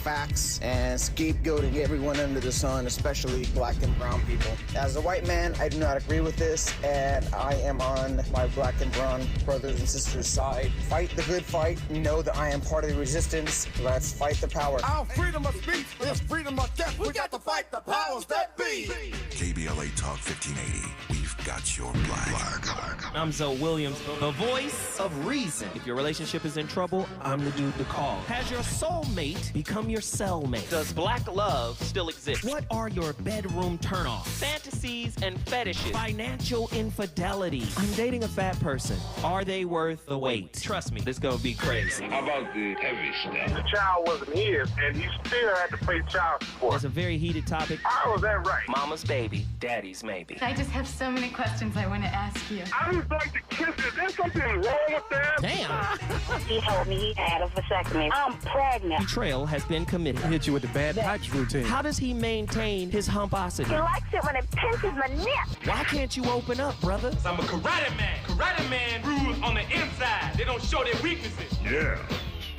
facts and scapegoating everyone under the sun, especially black and brown people. As a white man, I do not agree with this, and I am on my black and brown brothers and sisters' side. Fight the good fight. Know that I am part of the resistance. Let's fight the power. Our freedom of speech is freedom of death. We got to fight the powers that be. KBLA Talk 1580. We've got your black. I'm Zoe Williams, the voice of reason. If your relationship is in trouble, I'm the dude to call. Has your soulmate become your cellmate? Does black love still exist? What are your bedroom turnoffs? Fantasies and fetishes. Financial infidelity. I'm dating a fat person. Are they worth the wait? Trust me, this gonna be crazy. How about the heavy stuff? The child wasn't his, and he still had to pay child support. It's a very heated topic. How was that right? Mama's baby, daddy's maybe. I just have so many questions I want to ask you. I just like to kiss it. Is there something wrong with that? Damn. He told me he had a vasectomy. I'm pregnant. Betrayal has been committed. Hit you with the bad pipes routine. How does he maintain his humposity? He likes it when it pinches my neck. Why can't you open up, brother? I'm a karate man. Karate man rules on the inside. They don't show their weaknesses. Yeah.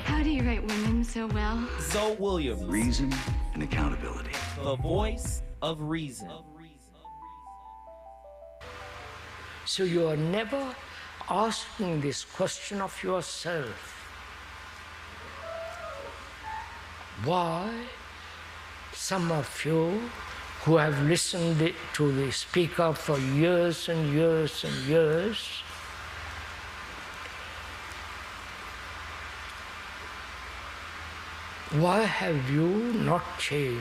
How do you write women so well? Zoe Williams. Reason and accountability. The voice of reason. So you are never asking this question of yourself. Why some of you who have listened to the speaker for years and years and years why have you not changed?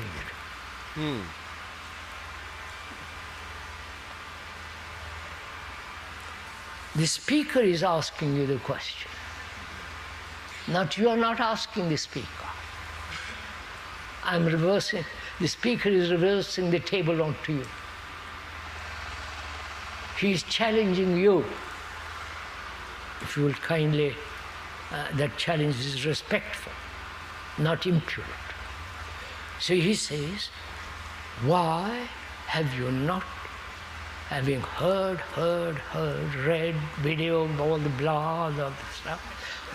The speaker is asking you the question. Not you are not asking the speaker. I'm reversing, the speaker is reversing the table onto you. He is challenging you. If you will kindly, that challenge is respectful, not impudent. So he says, why have you not, having heard, read, videoed, all the blah, all the stuff,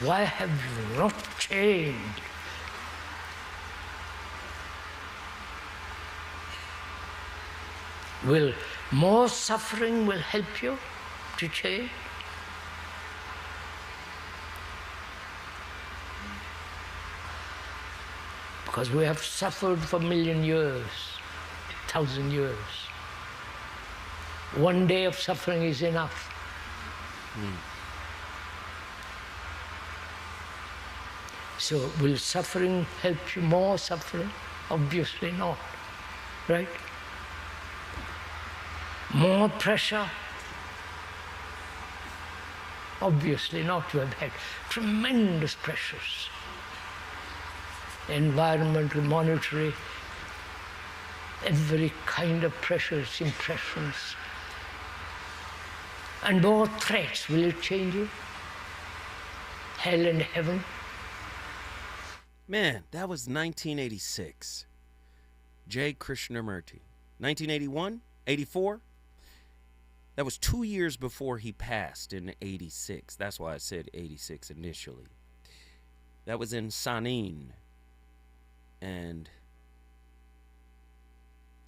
why have you not changed? Will more suffering will help you to change? Because we have suffered for 1,000,000 years, 1,000 years. One day of suffering is enough. So will suffering help you more suffering? Obviously not, right? More pressure? Obviously not. You have had tremendous pressures. Environmental, monetary, every kind of pressures, impressions. And more threats. Will it change you? Hell and heaven? Man, that was 1986. J. Krishnamurti. 1981, 84. That was 2 years before he passed in 86. That's why I said 86 initially. That was in Sanin. And,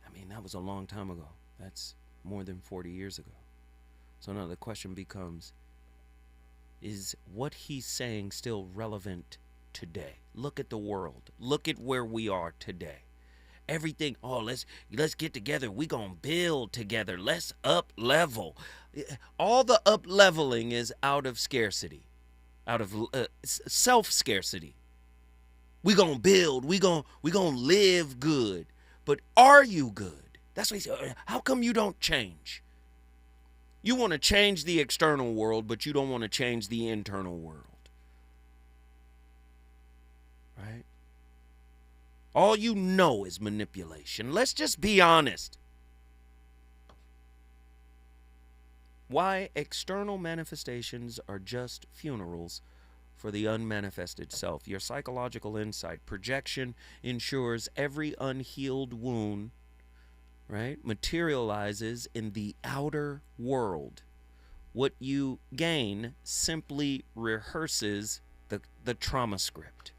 I mean, that was a long time ago. That's more than 40 years ago. So now the question becomes, is what he's saying still relevant today? Look at the world. Look at where we are today. Everything, let's get together. We gonna build together. Let's up level. All the up leveling is out of scarcity, out of self scarcity. We gonna build. We gonna live good. But are you good? That's what he said. How come you don't change? You want to change the external world, but you don't want to change the internal world. Right? All you know is manipulation. Let's just be honest. Why external manifestations are just funerals for the unmanifested self. Your psychological insight, projection ensures every unhealed wound, right, materializes in the outer world. What you gain simply rehearses the trauma script.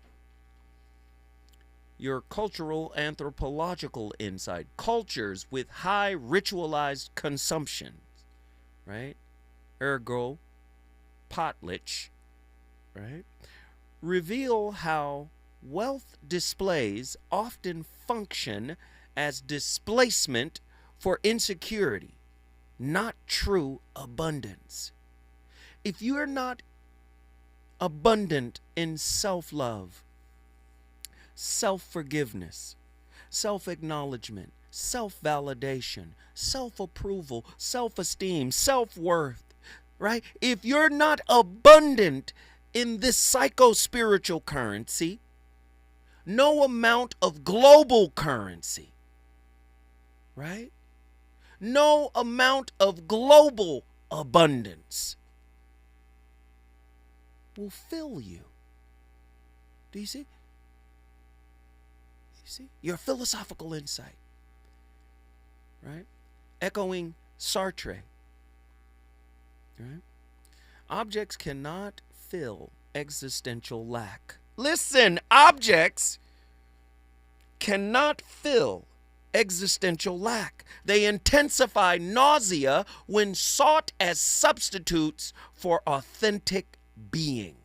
your cultural anthropological insight. Cultures with high ritualized consumption, right? Ergo, potlatch, right? Reveal how wealth displays often function as displacement for insecurity, not true abundance. If you are not abundant in self-love, self-forgiveness, self-acknowledgement, self-validation, self-approval, self-esteem, self-worth, right? If you're not abundant in this psycho-spiritual currency, no amount of global currency, right? No amount of global abundance will fill you. Do you see? Your philosophical insight, right? Echoing Sartre, right? Objects cannot fill existential lack. Listen, objects cannot fill existential lack. They intensify nausea when sought as substitutes for authentic being.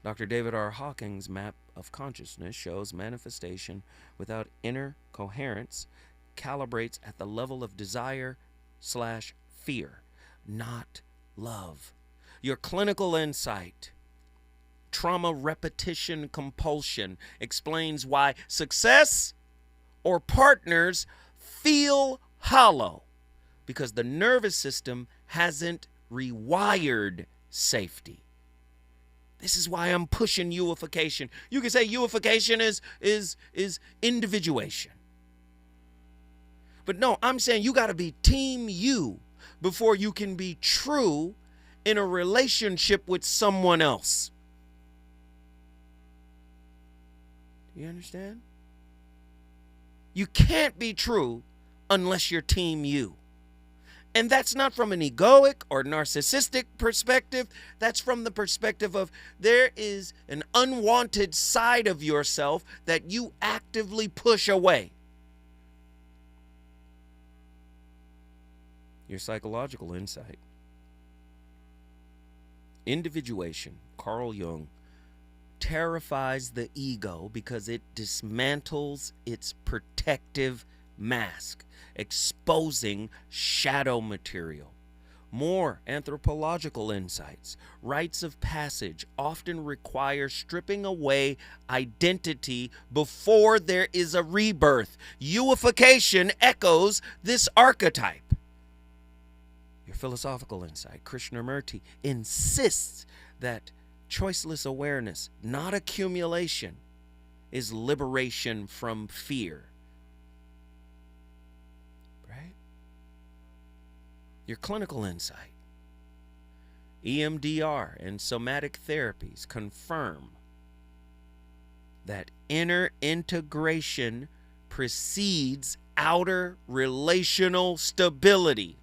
Dr. David R. Hawking's map of consciousness shows manifestation without inner coherence calibrates at the level of desire/fear, not love. Your clinical insight, trauma repetition compulsion, explains why success or partners feel hollow, because the nervous system hasn't rewired safety. This is why I'm pushing uification. You can say uification is individuation. But no, I'm saying you got to be team you before you can be true in a relationship with someone else. Do you understand? You can't be true unless you're team you. And that's not from an egoic or narcissistic perspective. That's from the perspective of there is an unwanted side of yourself that you actively push away. Your psychological insight. Individuation, Carl Jung, terrifies the ego because it dismantles its protective mask, exposing shadow material. More anthropological insights. Rites of passage often require stripping away identity before there is a rebirth. Uification echoes this archetype. Your philosophical insight. Krishnamurti insists that choiceless awareness, not accumulation, is liberation from fear. Your clinical insight. EMDR and somatic therapies confirm that inner integration precedes outer relational stability.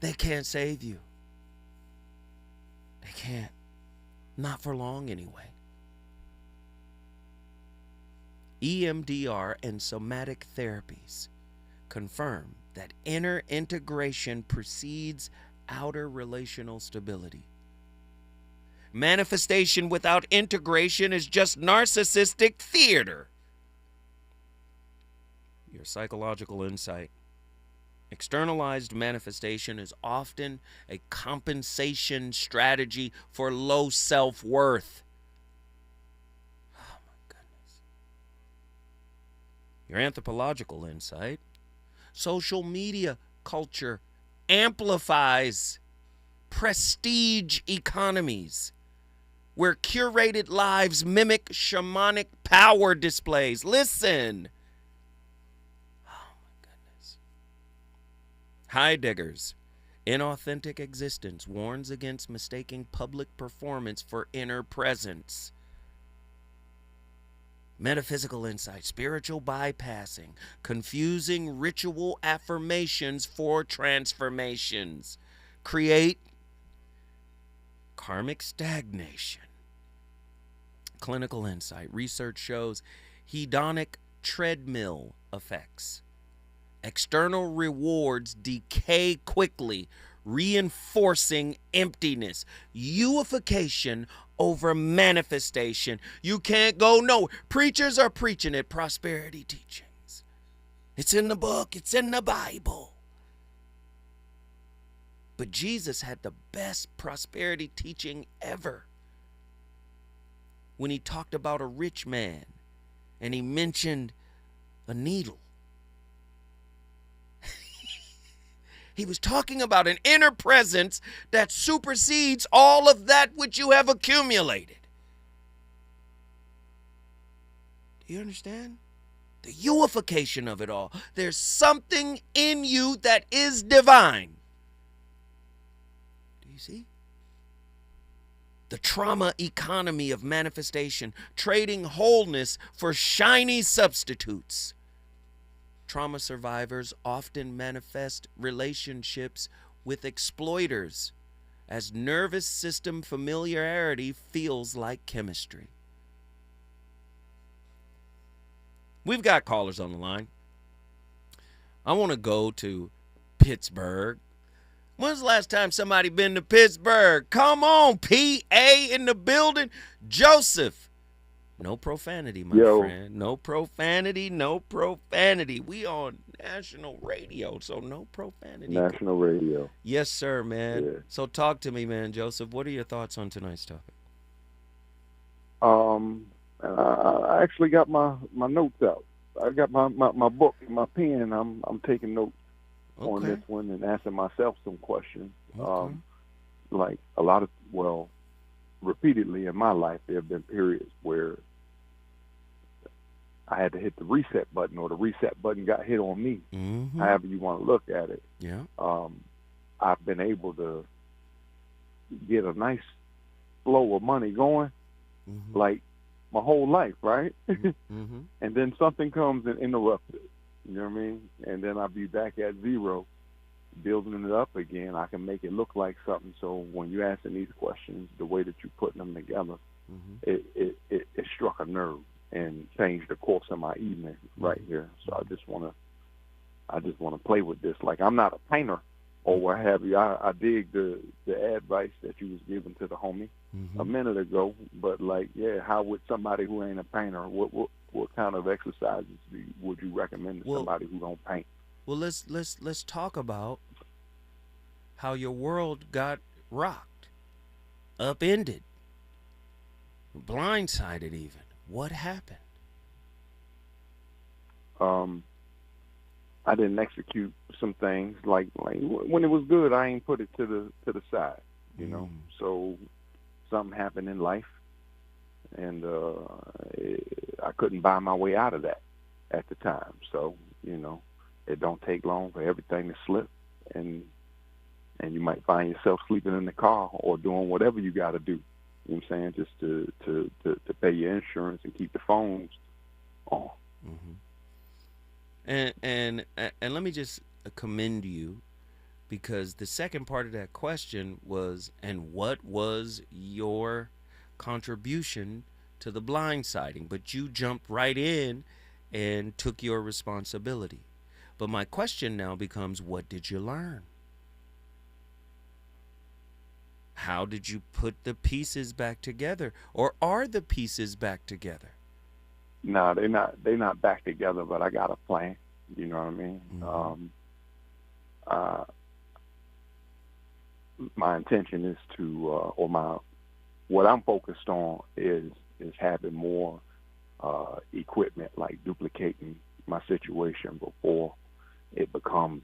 They can't save you. They can't. Not for long anyway. EMDR and somatic therapies confirm that inner integration precedes outer relational stability. Manifestation without integration is just narcissistic theater. Your psychological insight. Externalized manifestation is often a compensation strategy for low self-worth. Oh my goodness. Your anthropological insight. Social media culture amplifies prestige economies where curated lives mimic shamanic power displays. Listen. Oh my goodness. Heidegger's Inauthentic Existence warns against mistaking public performance for inner presence. Metaphysical insight, spiritual bypassing, confusing ritual affirmations for transformations, create karmic stagnation. Clinical insight. Research shows hedonic treadmill effects. External rewards decay quickly, reinforcing emptiness. Youification over manifestation. You can't go nowhere. Preachers are preaching it. Prosperity teachings. It's in the book. It's in the Bible. But Jesus had the best prosperity teaching ever. When he talked about a rich man and he mentioned a needle. He was talking about an inner presence that supersedes all of that which you have accumulated. Do you understand? The youification of it all. There's something in you that is divine. Do you see? The trauma economy of manifestation, trading wholeness for shiny substitutes. Trauma survivors often manifest relationships with exploiters as nervous system familiarity feels like chemistry. We've got callers on the line. I want to go to Pittsburgh. When's the last time somebody been to Pittsburgh? Come on, PA in the building. Joseph. No profanity, my friend. No profanity, no profanity. We on national radio, so no profanity. National radio. Yes, sir, man. Yeah. So talk to me, man, Joseph. What are your thoughts on tonight's topic? I actually got my notes out. I got my book and my pen. I'm taking notes on this one and asking myself some questions. Like a lot of, repeatedly in my life, there have been periods where I had to hit the reset button, or the reset button got hit on me. Mm-hmm. However you want to look at it. Yeah. I've been able to get a nice flow of money going, like my whole life, right? Mm-hmm. And then something comes and interrupts it. You know what I mean? And then I'll be back at zero, building it up again. I can make it look like something. So when you're asking these questions, the way that you're putting them together, it struck a nerve and changed the course of my evening right here. So I just want to play with this. Like, I'm not a painter or what have you. I dig the advice that you was giving to the homie a minute ago. But like, how would somebody who ain't a painter, what kind of exercises would you recommend to somebody who don't paint? Well, let's talk about how your world got rocked, upended, blindsided even. What happened? I didn't execute some things like when it was good. I ain't put it to the side, you know. So something happened in life, and I couldn't buy my way out of that at the time. So it don't take long for everything to slip, and you might find yourself sleeping in the car or doing whatever you got to do. You know what I'm saying? Just to pay your insurance and keep the phones on. And let me just commend you, because the second part of that question was, and what was your contribution to the blindsiding? But you jumped right in and took your responsibility. But my question now becomes, what did you learn? How did you put the pieces back together? Or are the pieces back together? No, they're not back together, but I got a plan. You know what I mean? My intention is to, what I'm focused on is having more equipment, like duplicating my situation before it becomes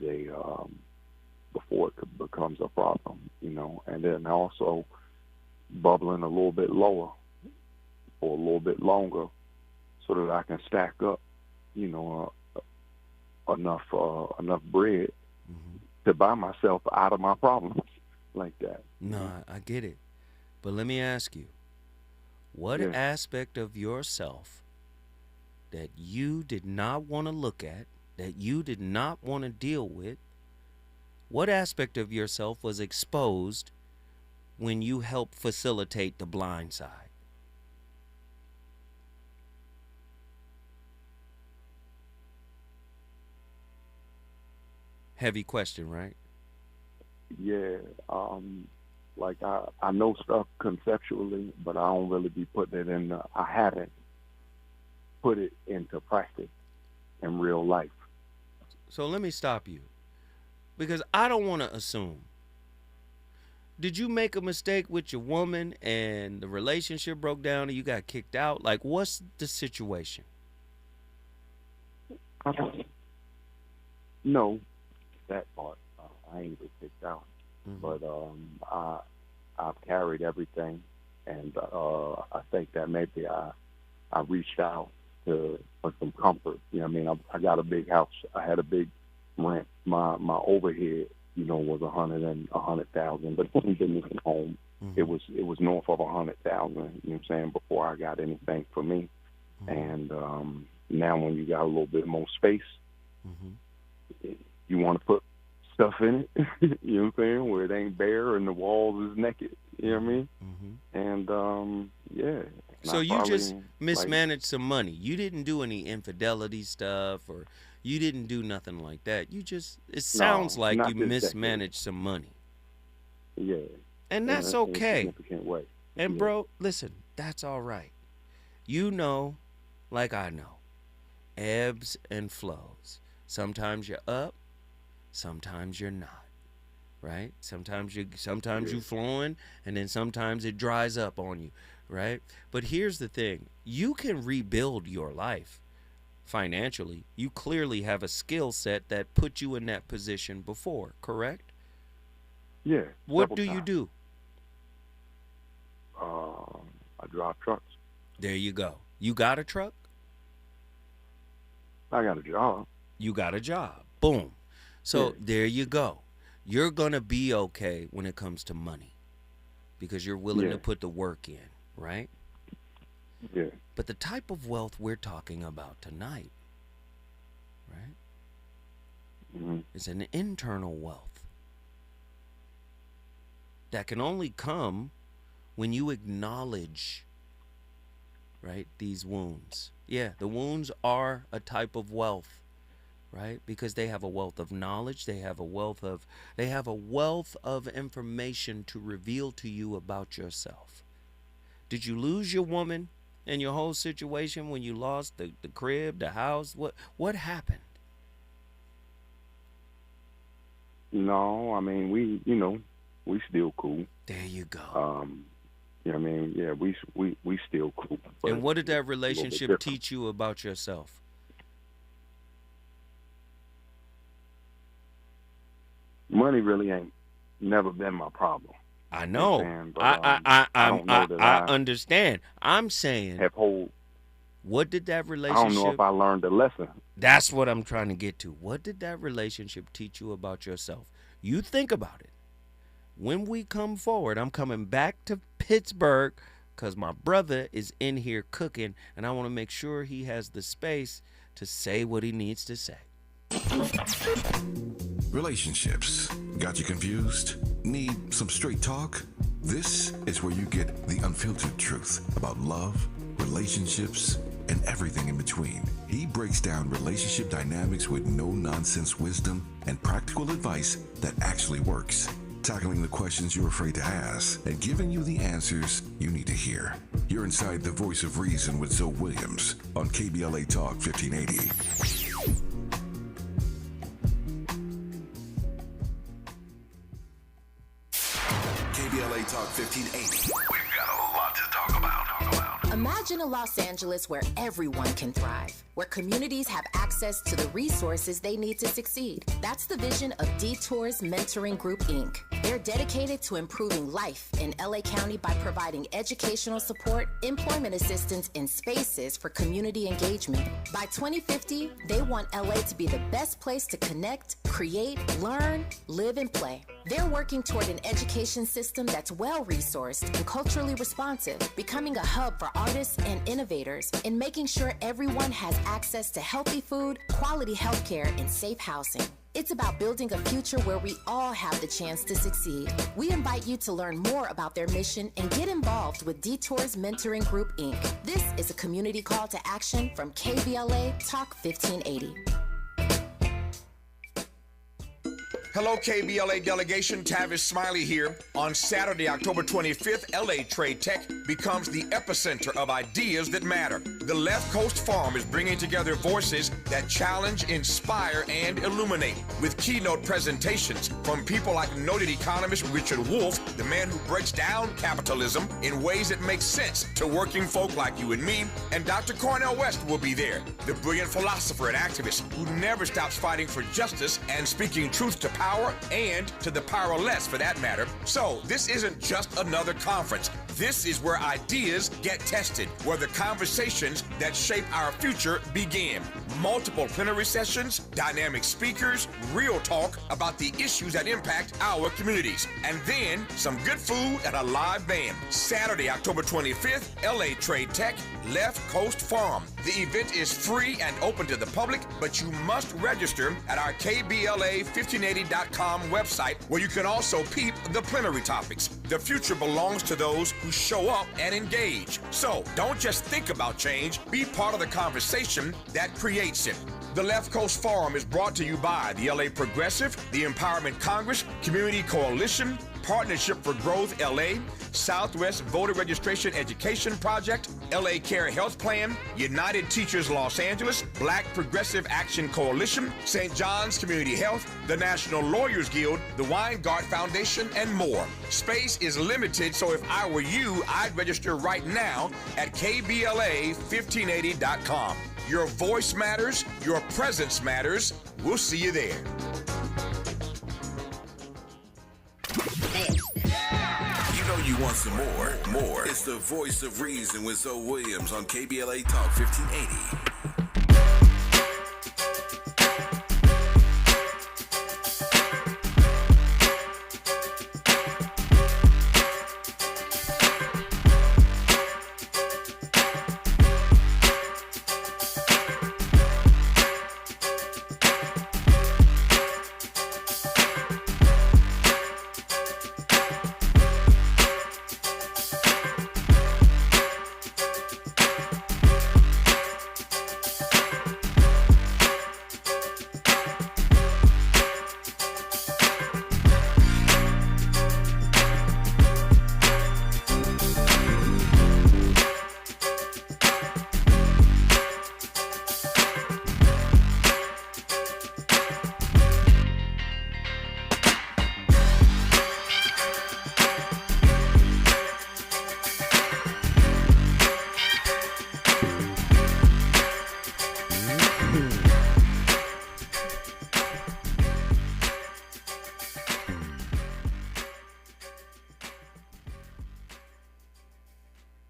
a problem, and then also bubbling a little bit lower for a little bit longer, so that I can stack up, enough bread to buy myself out of my problems like that. No, I get it. But let me ask you, what aspect of yourself that you did not want to look at, that you did not want to deal with, what aspect of yourself was exposed when you helped facilitate the blind side? heavy question, right? Yeah. Like I know stuff conceptually, but I don't really be putting it in. I haven't put it into practice in real life. So let me stop you, because I don't want to assume. Did you make a mistake with your woman and the relationship broke down and you got kicked out? Like, what's the situation? No, that part. I ain't been kicked out. But I've carried everything, and I think that maybe I reached out for some comfort. You know what I mean? I got a big house. I had a big rent. My overhead, was $100,000, but when we moved home, it was north of $100,000. You know what I'm saying? Before I got anything for me, and now when you got a little bit more space, you want to put stuff in it, you know what I'm saying, where it ain't bare and the walls is naked, you know what I mean? And, yeah. So you just mismanaged some money. You didn't do any infidelity stuff, or you didn't do nothing like that. It sounds like you mismanaged some money. Yeah. And that's okay. In a significant way. And bro, listen, that's all right. Like I know, ebbs and flows. Sometimes you're up, sometimes you're not, right? Sometimes you flowing, and then sometimes it dries up on you, right? But here's the thing: you can rebuild your life financially. You clearly have a skill set that put you in that position before, correct? Yeah. What do you do? I drive trucks. There you go. You got a truck? I got a job. You got a job. Boom. So there you go. You're going to be okay when it comes to money because you're willing to put the work in, right? Yeah. But the type of wealth we're talking about tonight, right, is an internal wealth that can only come when you acknowledge, right, these wounds. Yeah, the wounds are a type of wealth, right? Because they have a wealth of knowledge, they have a wealth of information to reveal to you about yourself. Did you lose your woman and your whole situation when you lost the crib, the house? What happened? No, I mean, we still cool. There you go. You know what I mean? Yeah, we still cool. And what did that relationship teach you about yourself? Money really ain't never been my problem. I know. I understand. I'm saying, what did that relationship... I don't know if I learned a lesson. That's what I'm trying to get to. What did that relationship teach you about yourself? You think about it. When we come forward, I'm coming back to Pittsburgh because my brother is in here cooking, and I want to make sure he has the space to say what he needs to say. Relationships. Got you confused? Need some straight talk? This is where you get the unfiltered truth about love, relationships, and everything in between. He breaks down relationship dynamics with no-nonsense wisdom and practical advice that actually works. Tackling the questions you're afraid to ask and giving you the answers you need to hear. You're inside the Voice of Reason with Zoe Williams on KBLA Talk 1580. KBLA Talk 1580. We've got a lot to talk about. Imagine a Los Angeles where everyone can thrive, where communities have access to the resources they need to succeed. That's the vision of Detours Mentoring Group, Inc. They're dedicated to improving life in LA County by providing educational support, employment assistance, and spaces for community engagement. By 2050, they want LA to be the best place to connect, create, learn, live, and play. They're working toward an education system that's well-resourced and culturally responsive, becoming a hub for artists and innovators, and making sure everyone has access to healthy food, quality healthcare, and safe housing. It's about building a future where we all have the chance to succeed. We invite you to learn more about their mission and get involved with Detours Mentoring Group, Inc. This is a community call to action from KBLA Talk 1580. Hello, KBLA delegation. Tavis Smiley here. On Saturday, October 25th, LA Trade Tech becomes the epicenter of ideas that matter. The Left Coast Forum is bringing together voices that challenge, inspire, and illuminate, with keynote presentations from people like noted economist Richard Wolff, the man who breaks down capitalism in ways that make sense to working folk like you and me, and Dr. Cornel West will be there, the brilliant philosopher and activist who never stops fighting for justice and speaking truth to power and to the powerless, for that matter. So this isn't just another conference. This is where ideas get tested, where the conversations that shape our future begin. Multiple plenary sessions, dynamic speakers, real talk about the issues that impact our communities, and then some good food and a live band. Saturday, October 25th, LA Trade Tech, Left Coast Forum. The event is free and open to the public, but you must register at our KBLA1580.com website, where you can also peep the plenary topics. The future belongs to those who show up and engage. So don't just think about change, be part of the conversation that creates it. The Left Coast Forum is brought to you by the LA Progressive, the Empowerment Congress, Community Coalition, Partnership for Growth LA, Southwest Voter Registration Education Project, LA Care Health Plan, United Teachers Los Angeles, Black Progressive Action Coalition, St. John's Community Health, the National Lawyers Guild, the Weingart Foundation, and more. Space is limited, so if I were you, I'd register right now at KBLA1580.com. Your voice matters, your presence matters. We'll see you there. You know you want some more. It's the voice of reason with Zoe Williams on KBLA Talk 1580.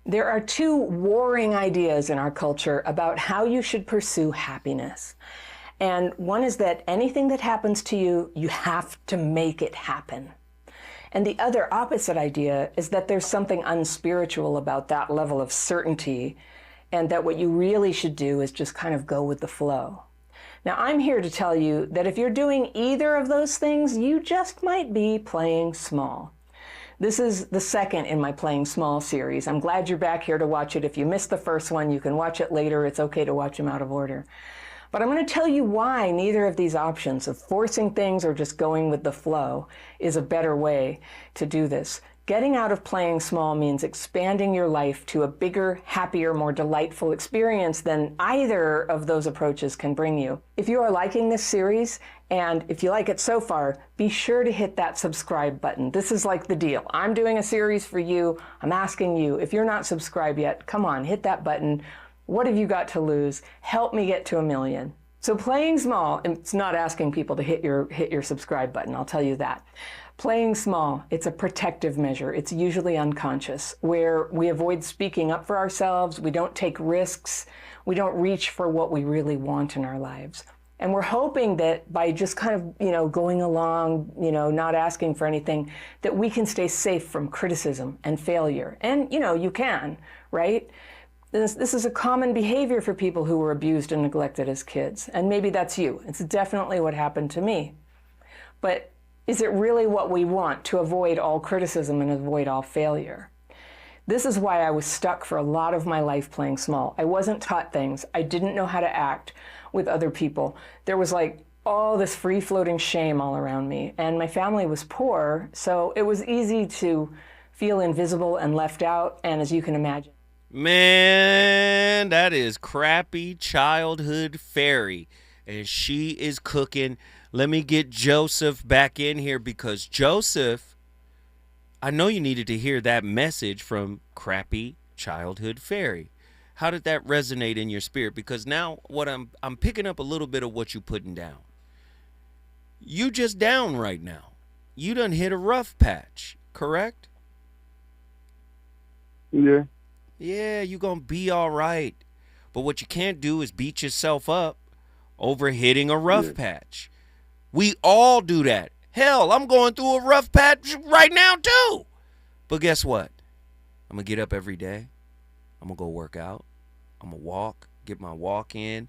There are two warring ideas in our culture about how you should pursue happiness. And one is that anything that happens to you, you have to make it happen. And the other opposite idea is that there's something unspiritual about that level of certainty, and that what you really should do is just kind of go with the flow. Now, I'm here to tell you that if you're doing either of those things, you just might be playing small. This is the second in my Playing Small series. I'm glad you're back here to watch it. If you missed the first one, you can watch it later. It's okay to watch them out of order. But I'm going to tell you why neither of these options of forcing things or just going with the flow is a better way to do this. Getting out of playing small means expanding your life to a bigger, happier, more delightful experience than either of those approaches can bring you. If you are liking this series, and if you like it so far, be sure to hit that subscribe button. This is like the deal. I'm doing a series for you. I'm asking you, if you're not subscribed yet, come on, hit that button. What have you got to lose? Help me get to 1 million. So playing small, it's not asking people to hit your subscribe button, I'll tell you that. Playing small, it's a protective measure. It's usually unconscious, where we avoid speaking up for ourselves, we don't take risks, we don't reach for what we really want in our lives. And we're hoping that by just kind of, going along, not asking for anything, that we can stay safe from criticism and failure. And, you can, right? This is a common behavior for people who were abused and neglected as kids. And maybe that's you. It's definitely what happened to me. But is it really what we want, to avoid all criticism and avoid all failure? This is why I was stuck for a lot of my life playing small. I wasn't taught things. I didn't know how to act with other people. There was all this free-floating shame all around me. And my family was poor, so it was easy to feel invisible and left out, and as you can imagine. Man, that is crappy childhood fairy. And she is cooking. Let me get Joseph back in here because Joseph, I know you needed to hear that message from crappy childhood fairy. How did that resonate in your spirit? Because now what I'm picking up a little bit of what you're putting down. You just down right now. You done hit a rough patch, correct? Yeah. Yeah, you gonna be all right. But what you can't do is beat yourself up over hitting a rough patch. We all do that. Hell, I'm going through a rough patch right now too. But guess what? I'm gonna get up every day. I'm gonna go work out. I'm gonna walk, get my walk in.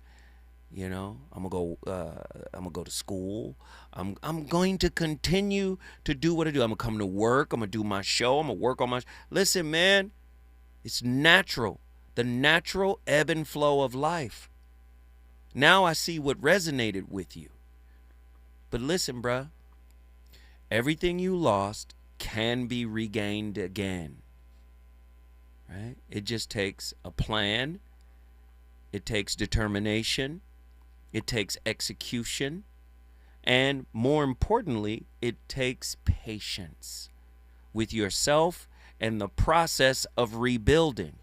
You know, I'm gonna go to school. I'm going to continue to do what I do. I'm gonna come to work. I'm gonna do my show. I'm gonna work on my. Listen, man, it's natural. The natural ebb and flow of life. Now I see what resonated with you. But listen, bruh, everything you lost can be regained again. Right? It just takes a plan. It takes determination. It takes execution. And more importantly, it takes patience with yourself and the process of rebuilding.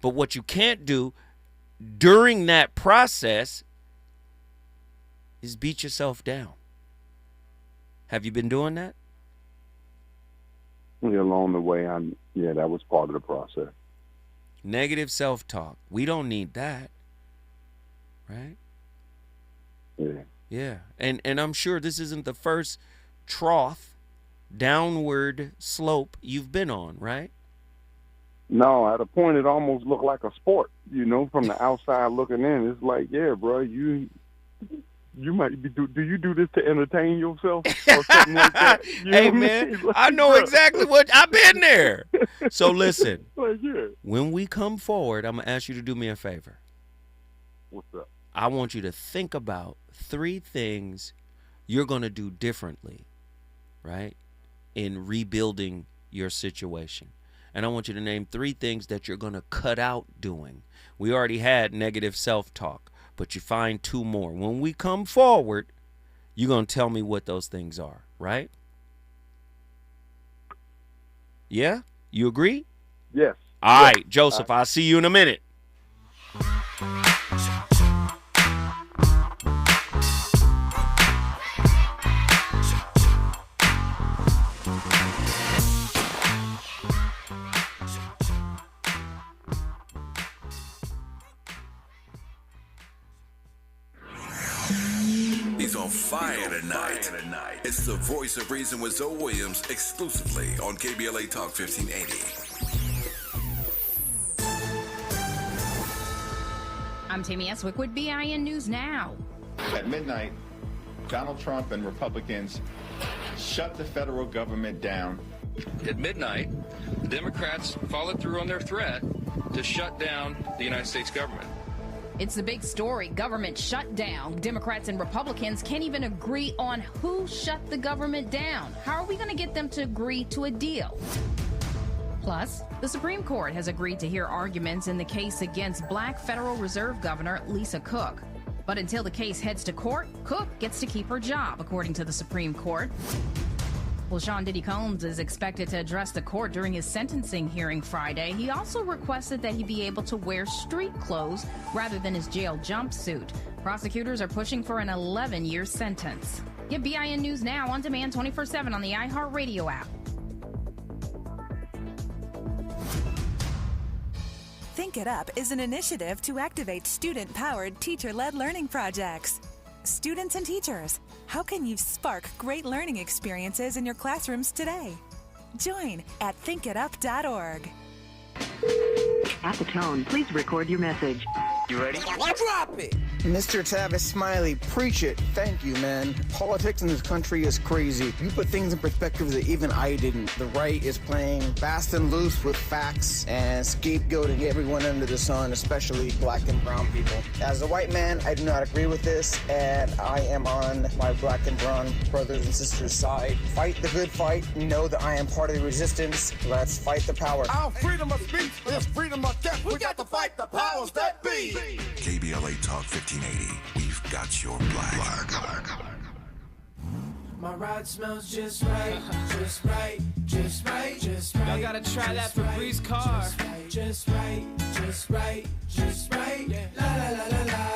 But what you can't do during that process is beat yourself down. Have you been doing that? Along the way, that was part of the process. Negative self-talk. We don't need that. Right? Yeah. Yeah. And I'm sure this isn't the first trough, downward slope you've been on, right? No, at a point it almost looked like a sport, from the outside looking in. It's like, yeah, bro, you might be, do you do this to entertain yourself or something like that? Hey, man, like, I know exactly what, I've been there. So listen, when we come forward, I'm going to ask you to do me a favor. What's up? I want you to think about 3 things you're going to do differently, right, in rebuilding your situation. And I want you to name 3 things that you're going to cut out doing. We already had negative self-talk, but you find 2 more. When we come forward, you're going to tell me what those things are, right? Yeah? You agree? Yes. All right, Joseph, I'll see you in a minute. He's on fire tonight. It's the Voice of Reason with Zoe Williams exclusively on KBLA Talk 1580. I'm Tammy Eswick with BIN News Now. At midnight, Donald Trump and Republicans shut the federal government down. At midnight, the Democrats followed through on their threat to shut down the United States government. It's the big story. Government shutdown. Democrats and Republicans can't even agree on who shut the government down. How are we going to get them to agree to a deal? Plus, the Supreme Court has agreed to hear arguments in the case against Black Federal Reserve Governor Lisa Cook. But until the case heads to court, Cook gets to keep her job, according to the Supreme Court. Well, Sean Diddy Combs is expected to address the court during his sentencing hearing Friday. He also requested that he be able to wear street clothes rather than his jail jumpsuit. Prosecutors are pushing for an 11-year sentence. Get BIN News Now on demand 24/7 on the iHeartRadio app. Think It Up is an initiative to activate student-powered, teacher-led learning projects. Students and teachers, how can you spark great learning experiences in your classrooms today? Join at thinkitup.org. At the tone, please record your message. You ready? Drop it! Mr. Tavis Smiley, preach it. Thank you, man. Politics in this country is crazy. You put things in perspective that even I didn't. The right is playing fast and loose with facts and scapegoating everyone under the sun, especially black and brown people. As a white man, I do not agree with this, and I am on my black and brown brothers and sisters' side. Fight the good fight. Know that I am part of the resistance. Let's fight the power. Our freedom of speech is freedom of death. We got to fight the powers that be. KBLA Talk 1580. We've got your black. My ride smells just right, just right, just right, just right. Y'all gotta try that for Bree's car. Just right, just right, just right. Yeah. La la la la la.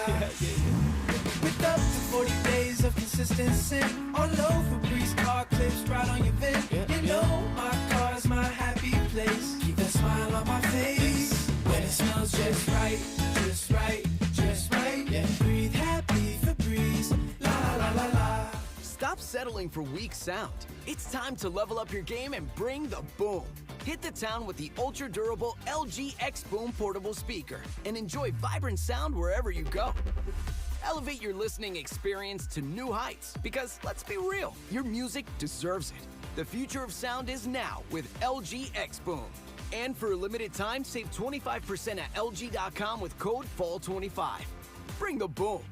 With up to 40 days of consistency. All over Bree's car clips right on your vid. You know my car's my happy place. Keep that smile on my face. When it smells just right, just right, just right. Yeah. Breathe happy for Breeze. La la la la. Stop settling for weak sound. It's time to level up your game and bring the boom. Hit the town with the ultra-durable LG X Boom portable speaker and enjoy vibrant sound wherever you go. Elevate your listening experience to new heights because, let's be real, your music deserves it. The future of sound is now with LG X Boom. And for a limited time, save 25% at LG.com with code FALL25. Bring the boom.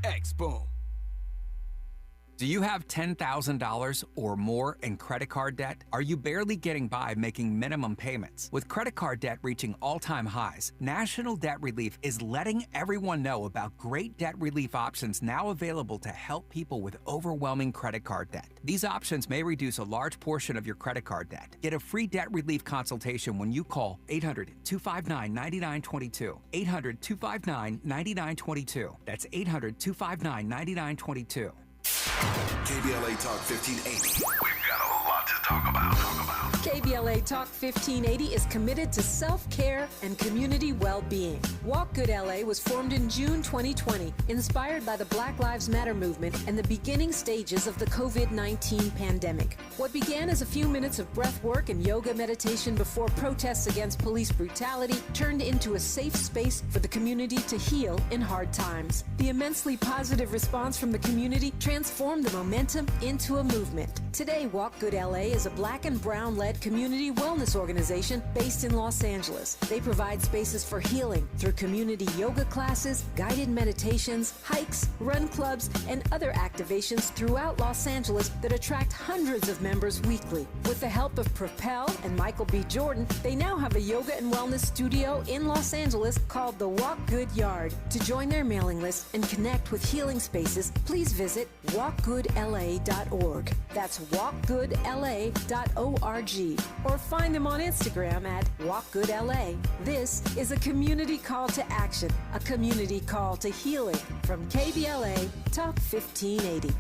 X Boom. Do you have $10,000 or more in credit card debt? Are you barely getting by making minimum payments? With credit card debt reaching all-time highs, National Debt Relief is letting everyone know about great debt relief options now available to help people with overwhelming credit card debt. These options may reduce a large portion of your credit card debt. Get a free debt relief consultation when you call 800-259-9922. 800-259-9922. That's 800-259-9922. KBLA Talk 1580. We've got a lot to talk about. KBLA Talk 1580 is committed to self-care and community well-being. Walk Good LA was formed in June 2020, inspired by the Black Lives Matter movement and the beginning stages of the COVID-19 pandemic. What began as a few minutes of breath work and yoga meditation before protests against police brutality turned into a safe space for the community to heal in hard times. The immensely positive response from the community transformed the momentum into a movement. Today, Walk Good LA is a black and brown-led community wellness organization based in Los Angeles. They provide spaces for healing through community yoga classes, guided meditations, hikes, run clubs, and other activations throughout Los Angeles that attract hundreds of members weekly. With the help of Propel and Michael B. Jordan, they now have a yoga and wellness studio in Los Angeles called the Walk Good Yard. To join their mailing list and connect with healing spaces, please visit walkgoodla.org. That's walkgoodla.org. Or find them on Instagram at WalkGoodLA. This is a community call to action, a community call to healing from KBLA Talk 1580.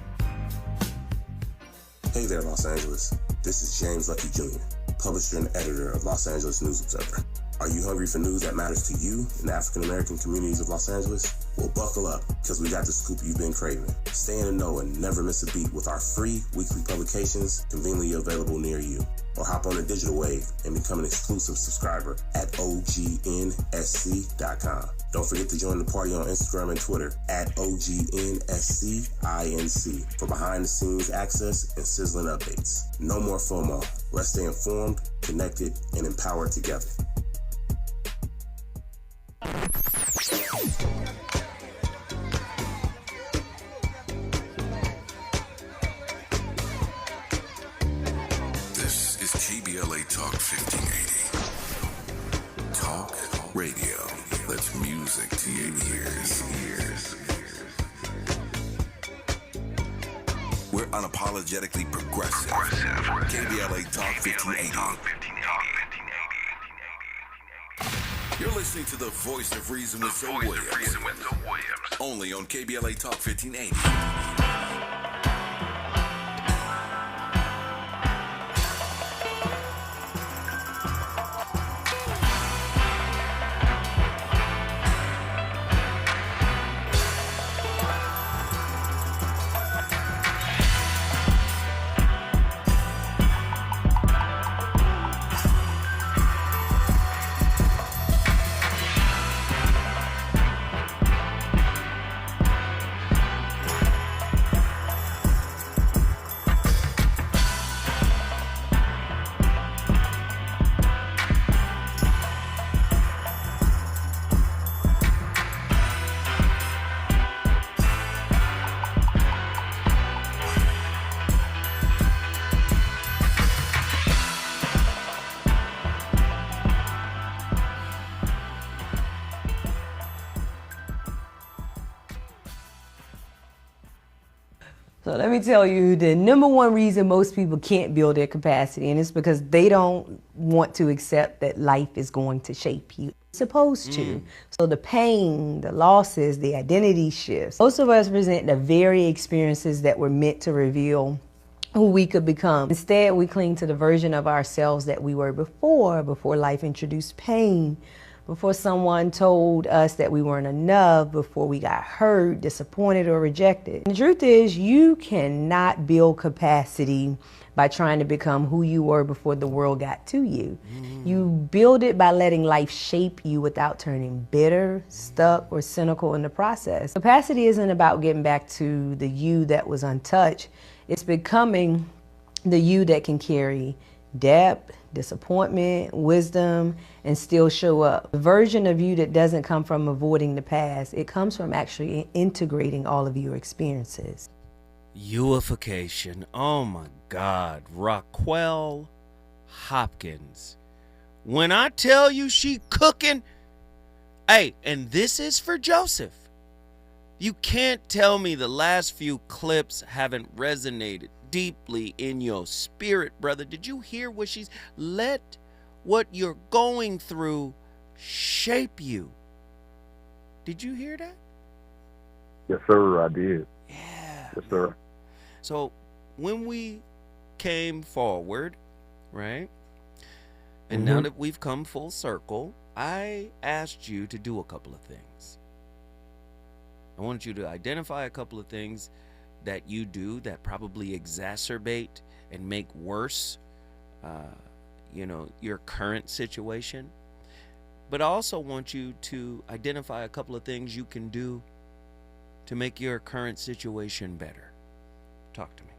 Hey there, Los Angeles. This is James Lucky Jr., publisher and editor of Los Angeles News Observer. Are you hungry for news that matters to you in the African-American communities of Los Angeles? Well, buckle up, because we got the scoop you've been craving. Stay in the know and never miss a beat with our free weekly publications conveniently available near you. Or hop on the digital wave and become an exclusive subscriber at OGNSC.com. Don't forget to join the party on Instagram and Twitter at OGNSCINC for behind-the-scenes access and sizzling updates. No more FOMO. Let's stay informed, connected, and empowered together. This is KBLA Talk 1580. Talk radio. That's music to your ears. We're unapologetically progressive. KBLA Talk 1580. You're listening to the voice of reason with Zoe Williams. Only on KBLA Talk 1580. So let me tell you the number one reason most people can't build their capacity, and it's because they don't want to accept that life is going to shape you. It's supposed to. So the pain, the losses, the identity shifts, most of us present the very experiences that were meant to reveal who we could become. Instead, we cling to the version of ourselves that we were before life introduced pain, before someone told us that we weren't enough, before we got hurt, disappointed, or rejected. And the truth is, you cannot build capacity by trying to become who you were before the world got to you. You build it by letting life shape you without turning bitter, stuck, or cynical in the process. Capacity isn't about getting back to the you that was untouched. It's becoming the you that can carry depth, disappointment, wisdom, and still show up. The version of you that doesn't come from avoiding the past. It comes from actually integrating all of your experiences. Youification. Oh my God. Raquel Hopkins. When I tell you she cooking, hey, and this is for Joseph. You can't tell me the last few clips haven't resonated deeply in your spirit, brother. Did you hear what she's... Let what you're going through shape you. Did you hear that? Yes, sir, I did. Yeah. Yes, sir. So when we came forward, right? And now that we've come full circle, I asked you to do a couple of things. I wanted you to identify a couple of things that you do that probably exacerbate and make worse, your current situation. But I also want you to identify a couple of things you can do to make your current situation better. Talk to me.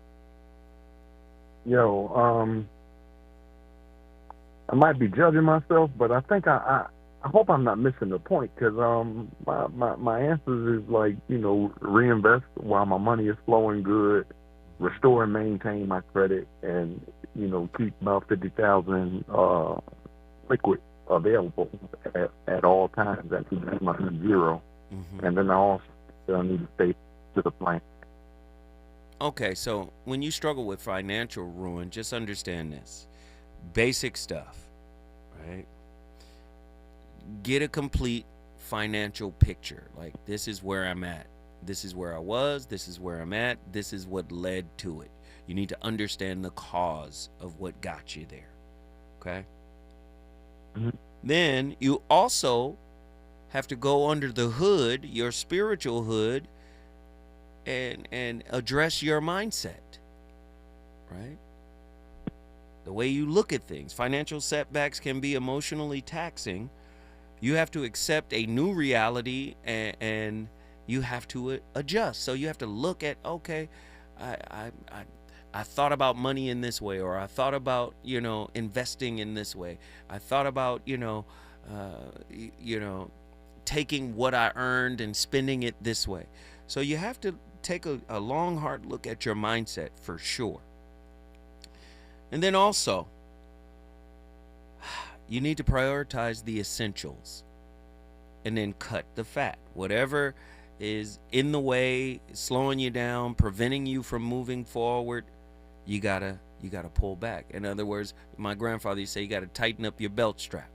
I might be judging myself, but I think I hope I'm not missing the point, because my answers is like, reinvest while my money is flowing good, restore and maintain my credit, and keep about 50,000 liquid available at all times. That's my zero, and then I also need to stay to the plan. Okay, so when you struggle with financial ruin, just understand this. Basic stuff, right? Get a complete financial picture. Like, this is where I'm at. This is where I was. This is where I'm at. This is what led to it. You need to understand the cause of what got you there. Okay? Then you also have to go under the hood, your spiritual hood, and address your mindset, right? The way you look at things. Financial setbacks can be emotionally taxing. You have to accept a new reality, and you have to adjust. So you have to look at, okay, I thought about money in this way, or I thought about, investing in this way. I thought about, taking what I earned and spending it this way. So you have to take a long, hard look at your mindset for sure. And then also, you need to prioritize the essentials and then cut the fat. Whatever is in the way, slowing you down, preventing you from moving forward, you gotta pull back. In other words, my grandfather used to say, you gotta tighten up your belt strap,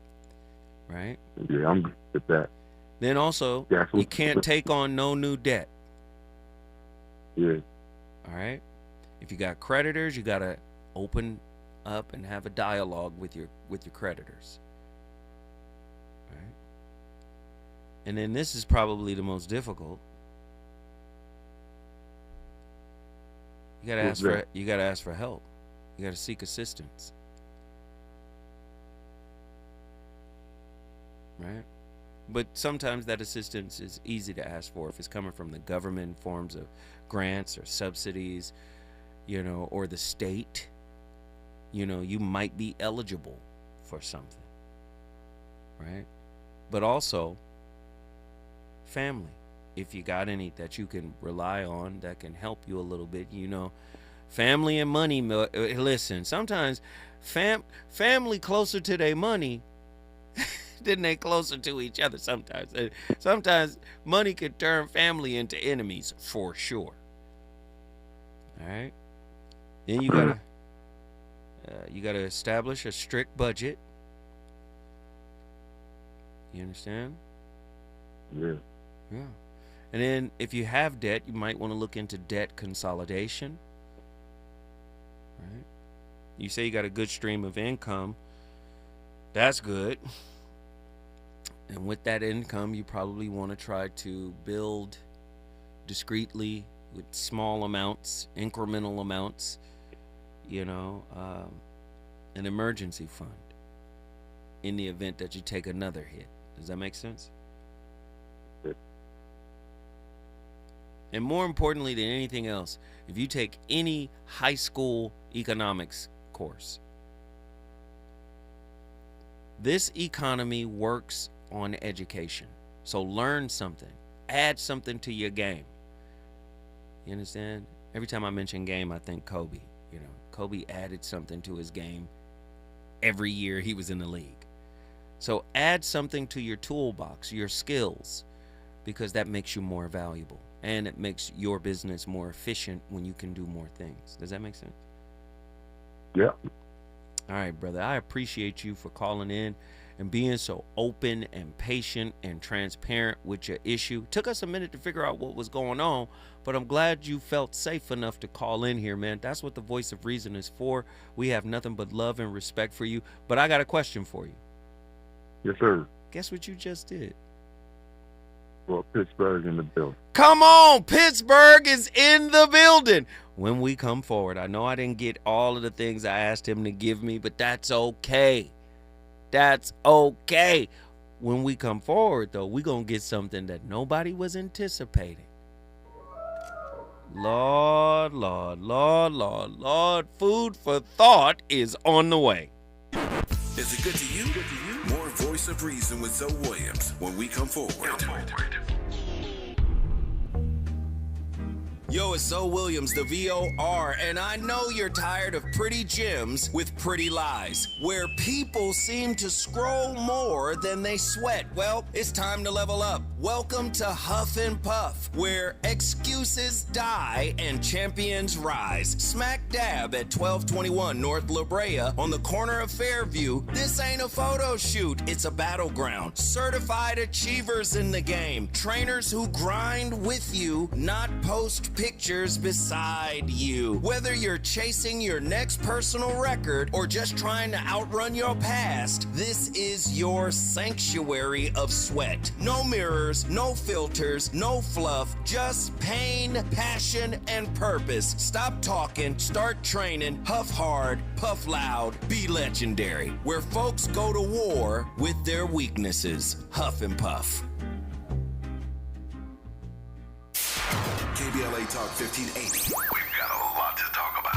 right? Yeah, I'm good with that. Then also, you can't take on no new debt. Yeah. All right? If you got creditors, you gotta open up and have a dialogue with your creditors. Right? And then this is probably the most difficult. You gotta ask for help. You gotta seek assistance. Right? But sometimes that assistance is easy to ask for if it's coming from the government in forms of grants or subsidies, or the state. You might be eligible for something, right? But also family. If you got any that you can rely on that can help you a little bit, family and money. Listen, sometimes family closer to their money than they closer to each other sometimes. Sometimes money can turn family into enemies for sure. All right. Then you gotta establish a strict budget. You understand? Yeah. Yeah. And then if you have debt, you might want to look into debt consolidation. Right? You say you got a good stream of income. That's good. And with that income, you probably want to try to build discreetly with small amounts, incremental amounts, an emergency fund in the event that you take another hit. Does that make sense? And more importantly than anything else, if you take any high school economics course, this economy works on education. So learn something. Add something to your game. You understand? Every time I mention game, I think Kobe. Kobe added something to his game every year he was in the league. So add something to your toolbox, your skills, because that makes you more valuable. And it makes your business more efficient when you can do more things. Does that make sense? Yeah. All right, brother. I appreciate you for calling in and being so open and patient and transparent with your issue. Took us a minute to figure out what was going on, but I'm glad you felt safe enough to call in here, man. That's what the Voice of Reason is for. We have nothing but love and respect for you. But I got a question for you. Yes, sir. Guess what you just did? Well, Pittsburgh in the building. Come on, Pittsburgh is in the building. When we come forward, I know I didn't get all of the things I asked him to give me, but that's okay. That's okay. When we come forward, though, we're going to get something that nobody was anticipating. Lord, Lord, Lord, Lord, Lord, food for thought is on the way. Is it good to you? More Voice of Reason with Zoe Williams when we come forward. Yo, it's Zoe Williams, the VOR, and I know you're tired of pretty gems with pretty lies, where people seem to scroll more than they sweat. Well, it's time to level up. Welcome to Huff and Puff, where excuses die and champions rise. Smack dab at 1221 North La Brea on the corner of Fairview. This ain't a photo shoot, it's a battleground. Certified achievers in the game. Trainers who grind with you, not post pictures beside you. Whether you're chasing your next personal record or just trying to outrun your past, this is your sanctuary of sweat. No mirrors, no filters, no fluff, just pain, passion, and purpose. Stop talking, start training, huff hard, puff loud, be legendary. Where folks go to war with their weaknesses. Huff and Puff. KBLA Talk 1580. We've got a lot to talk about.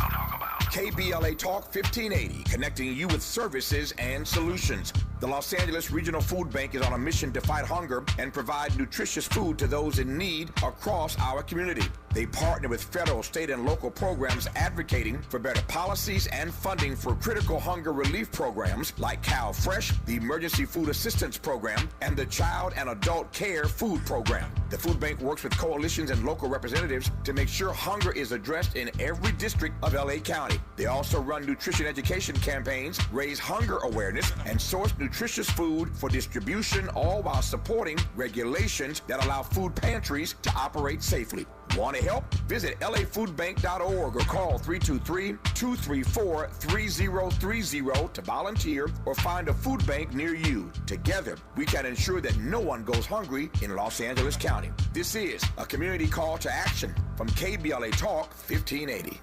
KBLA Talk 1580, connecting you with services and solutions. The Los Angeles Regional Food Bank is on a mission to fight hunger and provide nutritious food to those in need across our community. They partner with federal, state, and local programs advocating for better policies and funding for critical hunger relief programs like Cal Fresh, the Emergency Food Assistance Program, and the Child and Adult Care Food Program. The food bank works with coalitions and local representatives to make sure hunger is addressed in every district of LA County. They also run nutrition education campaigns, raise hunger awareness, and source nutritious food for distribution, all while supporting regulations that allow food pantries to operate safely. Want to help? Visit lafoodbank.org or call 323-234-3030 to volunteer or find a food bank near you. Together, we can ensure that no one goes hungry in Los Angeles County. This is a community call to action from KBLA Talk 1580.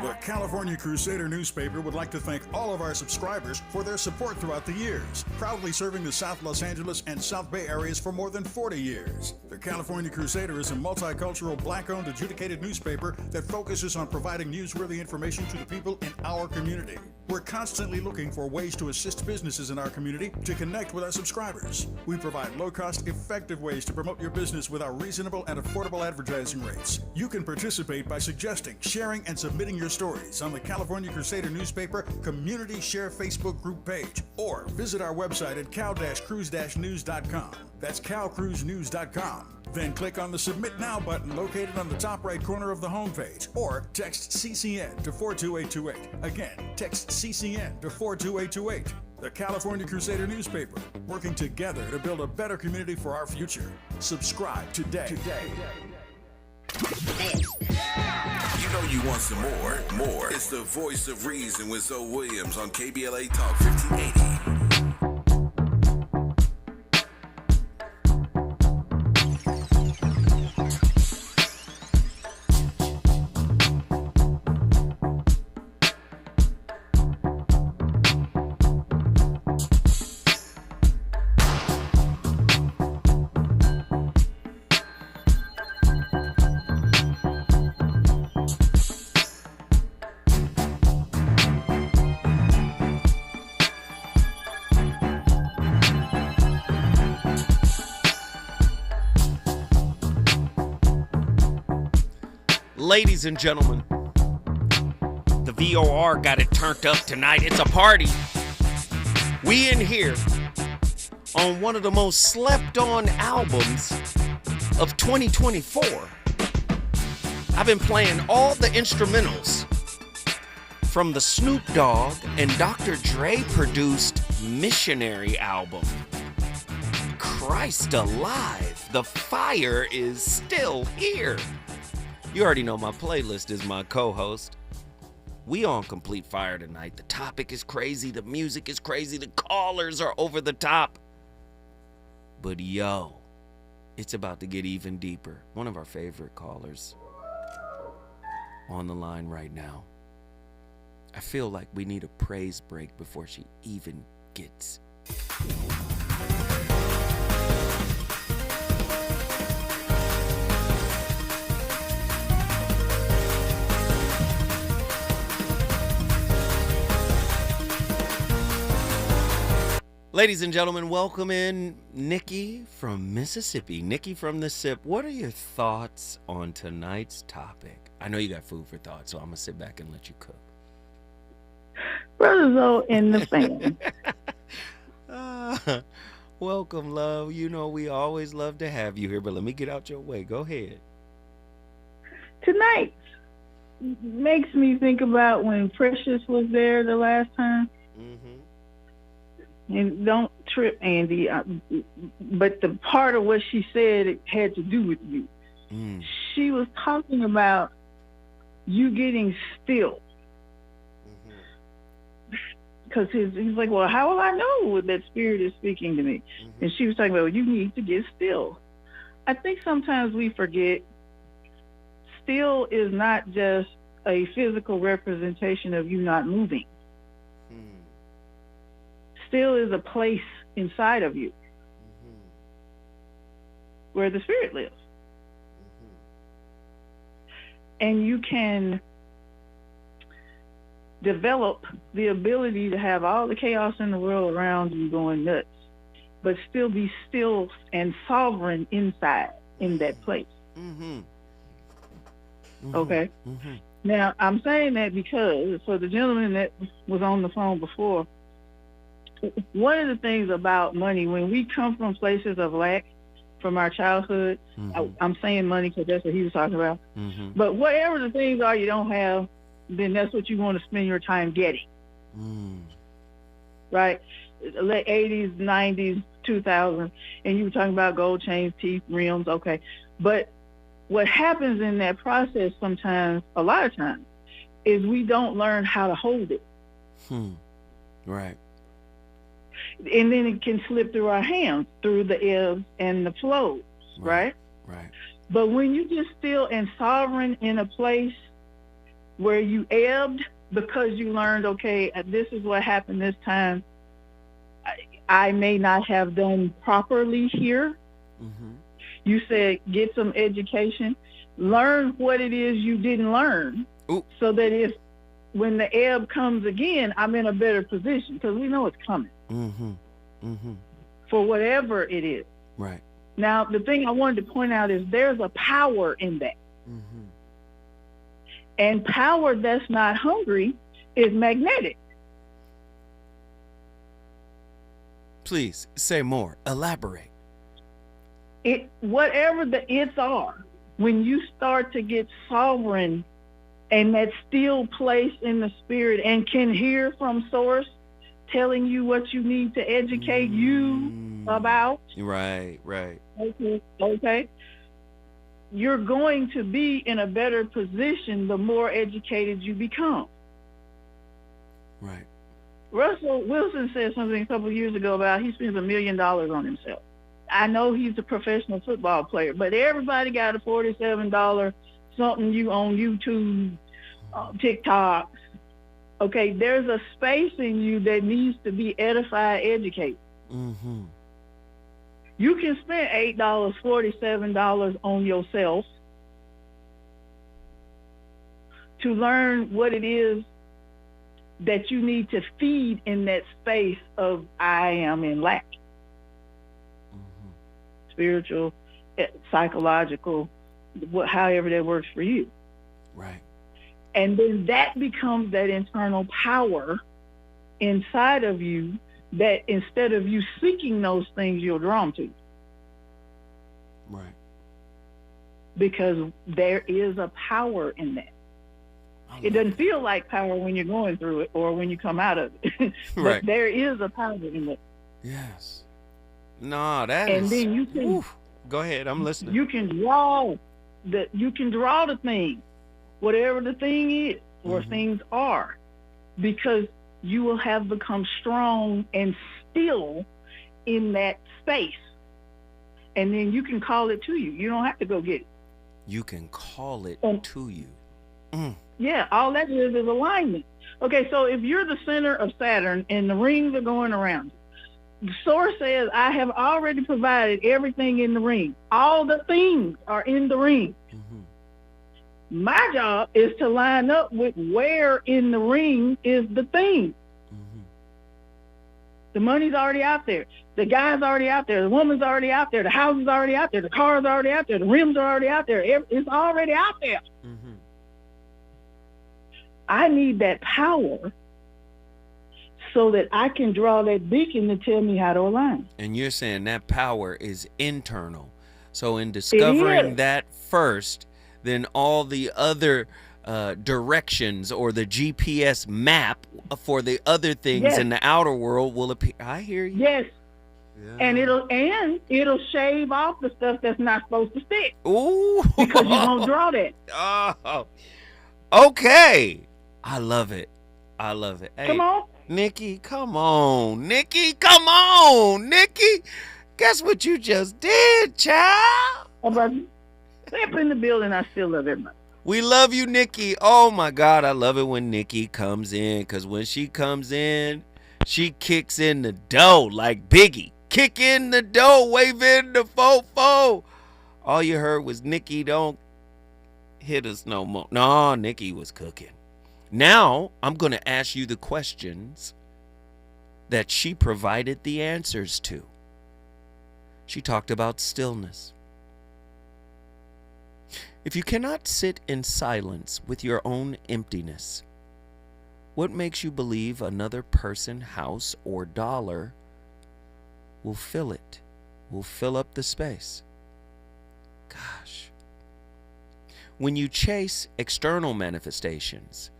The California Crusader newspaper would like to thank all of our subscribers for their support throughout the years, proudly serving the South Los Angeles and South Bay areas for more than 40 years. The California Crusader is a multicultural, black-owned, adjudicated newspaper that focuses on providing newsworthy information to the people in our community. We're constantly looking for ways to assist businesses in our community to connect with our subscribers. We provide low-cost, effective ways to promote your business with our reasonable and affordable advertising rates. You can participate by suggesting, sharing, and submitting your stories on the California Crusader newspaper Community Share Facebook group page, or visit our website at cal-cruise-news.com. That's calcruisenews.com. Then click on the Submit Now button located on the top right corner of the homepage, or text CCN to 42828. Again, text CCN to 42828. The California Crusader newspaper, working together to build a better community for our future. Subscribe today. You know you want some more. It's the voice of reason with Zoe Williams on KBLA Talk 1580. Ladies and gentlemen, the VOR got it turned up tonight. It's a party. We in here on one of the most slept on albums of 2024. I've been playing all the instrumentals from the Snoop Dogg and Dr. Dre produced Missionary album. Christ alive, the fire is still here. You already know my playlist is my co-host. We on complete fire tonight. The topic is crazy. The music is crazy. The callers are over the top. But yo, it's about to get even deeper. One of our favorite callers on the line right now. I feel like we need a praise break before she even gets. Ladies and gentlemen, welcome in Nikki from Mississippi. Nikki from the SIP, what are your thoughts on tonight's topic? I know you got food for thought, so I'm going to sit back and let you cook. Brother Zoe and the fam. Welcome, love. You know we always love to have you here, but let me get out your way. Go ahead. Tonight makes me think about when Precious was there the last time. Mm-hmm. And don't trip, Andy, but the part of what she said it had to do with you. She was talking about you getting still. Because he's like, well, how will I know that spirit is speaking to me? And she was talking about, well, you need to get still. I think sometimes we forget still is not just a physical representation of you not moving. Still is a place inside of you where the spirit lives. And you can develop the ability to have all the chaos in the world around you going nuts, but still be still and sovereign inside in that place. Okay? Now, I'm saying that because for the gentleman that was on the phone before, one of the things about money, when we come from places of lack from our childhood, I'm saying money because that's what he was talking about, but whatever the things are you don't have, then that's what you want to spend your time getting. Right? Late 80s, 90s, 2000, and you were talking about gold chains, teeth, rims, okay. But what happens in that process sometimes, a lot of times, is we don't learn how to hold it. Right. And then it can slip through our hands through the ebbs and the flows, right? Right. But when you just still and sovereign in a place where you ebbed because you learned, okay, this is what happened this time, I may not have done properly here. You said get some education, learn what it is you didn't learn, so that if when the ebb comes again, I'm in a better position because we know it's coming. Mm-hmm. Mm-hmm. For whatever it is. Right. Now, the thing I wanted to point out is there's a power in that. Mm-hmm. And power that's not hungry is magnetic. Please say more. Elaborate. Whatever the its are, when you start to get sovereign and that still place in the spirit and can hear from source telling you what you need to educate you about. Right, right. Okay. You're going to be in a better position the more educated you become. Right. Russell Wilson said something a couple of years ago about he spends $1 million on himself. I know he's a professional football player, but everybody got a $47 something you on YouTube, TikTok. Okay, there's a space in you that needs to be edified, educated. Mm-hmm. You can spend $8, $47 on yourself to learn what it is that you need to feed in that space of I am in lack. Mm-hmm. Spiritual, psychological, however that works for you. Right. And then that becomes that internal power inside of you that instead of you seeking those things, you're drawn to. Right. Because there is a power in that. It doesn't feel like power when you're going through it or when you come out of it. But right. There is a power in it. Yes. No, that and is. Then you can. Oof. Go ahead. I'm listening. You can draw the thing, whatever the thing is or things are, because you will have become strong and still in that space. And then you can call it to you. You don't have to go get it. You can call it to you. Yeah, all that is alignment. Okay, so if you're the center of Saturn and the rings are going around, the source says, I have already provided everything in the ring. All the things are in the ring. Mm-hmm. My job is to line up with where in the ring is the thing. Mm-hmm. The money's already out there. The guy's already out there. The woman's already out there. The house is already out there. The car's already out there. The rims are already out there. It's already out there. Mm-hmm. I need that power so that I can draw that beacon to tell me how to align. And you're saying that power is internal. So in discovering that first, then all the other directions or the GPS map for the other things in the outer world will appear. I hear you. Yes. Yeah. And it'll shave off the stuff that's not supposed to stick. Ooh. Because you don't draw that. Oh. Okay. I love it. I love it. Hey, come on. Nikki, come on. Nikki, come on. Nikki, guess what you just did, child? Oh, brother. Step in the building. I still love everybody. We love you, Nikki. Oh, my God. I love it when Nikki comes in, because when she comes in, she kicks in the dough like Biggie. Kick in the dough, wave in the fofo. All you heard was, Nikki, don't hit us no more. No, Nikki was cooking. Now, I'm going to ask you the questions that she provided the answers to. She talked about stillness. If you cannot sit in silence with your own emptiness, what makes you believe another person, house, or dollar will fill it, will fill up the space? Gosh. When you chase external manifestations,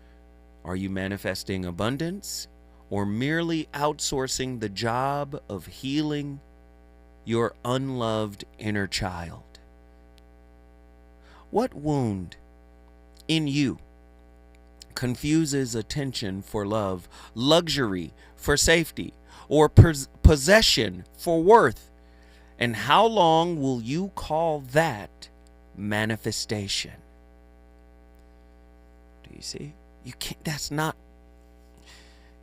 are you manifesting abundance or merely outsourcing the job of healing your unloved inner child? What wound in you confuses attention for love, luxury for safety, or possession for worth? And how long will you call that manifestation? Do you see? You can't, that's not,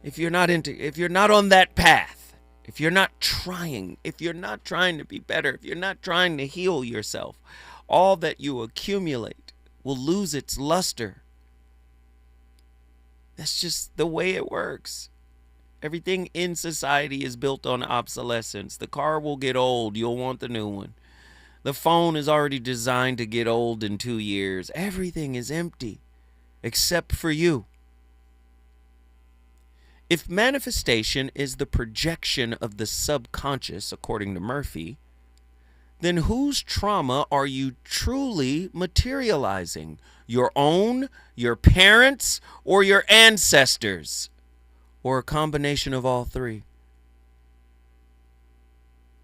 if you're not on that path, if you're not trying to be better, if you're not trying to heal yourself, all that you accumulate will lose its luster. That's just the way it works. Everything in society is built on obsolescence. The car will get old. You'll want the new one. The phone is already designed to get old in 2 years. Everything is empty except for you. If manifestation is the projection of the subconscious, according to Murphy, then whose trauma are you truly materializing? Your own, your parents, or your ancestors? Or a combination of all three?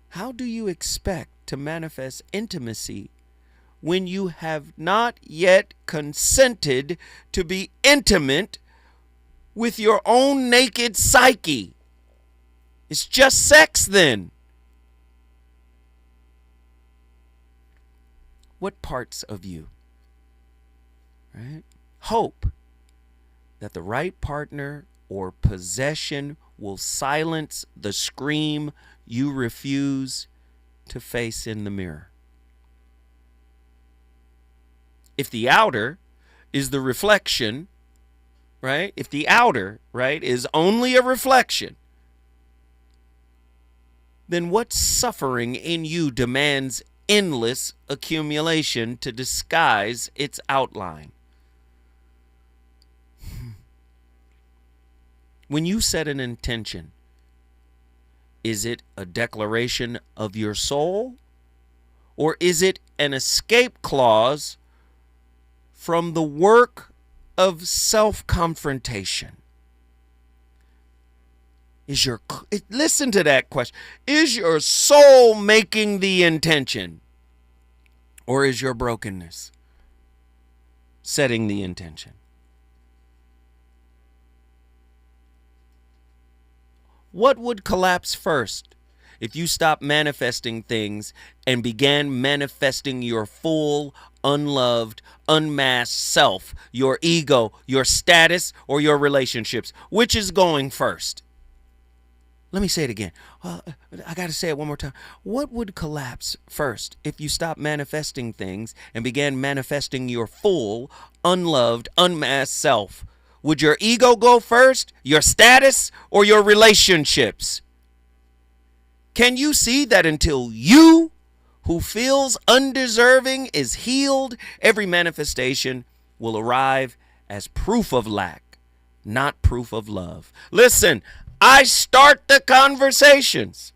How do you expect to manifest intimacy when you have not yet consented to be intimate with your own naked psyche? It's just sex then. What parts of you, right, hope that the right partner or possession will silence the scream you refuse to face in the mirror? If the outer is the reflection, right? If the outer, right, is only a reflection, then what suffering in you demands endless accumulation to disguise its outline? When you set an intention, is it a declaration of your soul, or is it an escape clause from the work of self-confrontation? Listen to that question. Is your soul making the intention, or is your brokenness setting the intention? What would collapse first if you stopped manifesting things and began manifesting your full, unloved, unmasked self, your ego, your status, or your relationships? Which is going first? Let me say it again. I got to say it one more time. What would collapse first if you stopped manifesting things and began manifesting your full, unloved, unmasked self? Would your ego go first, your status, or your relationships? Can you see that until you, who feels undeserving, is healed, every manifestation will arrive as proof of lack, not proof of love? Listen, I start the conversations.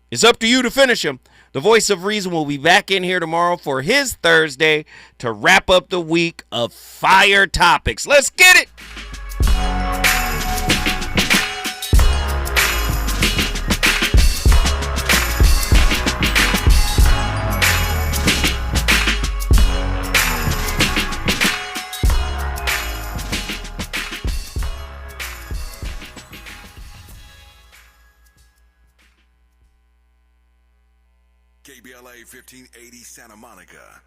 It's up to you to finish them. The Voice of Reason will be back in here tomorrow for his Thursday to wrap up the week of fire topics. Let's get it. KBLA 1580 Santa Monica.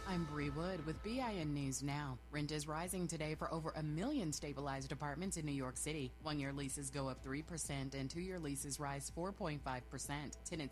I'm Bree Wood with BIN News Now. Rent is rising today for over 1 million stabilized apartments in New York City. 1-year leases go up 3% and 2-year leases rise 4.5%. Tenants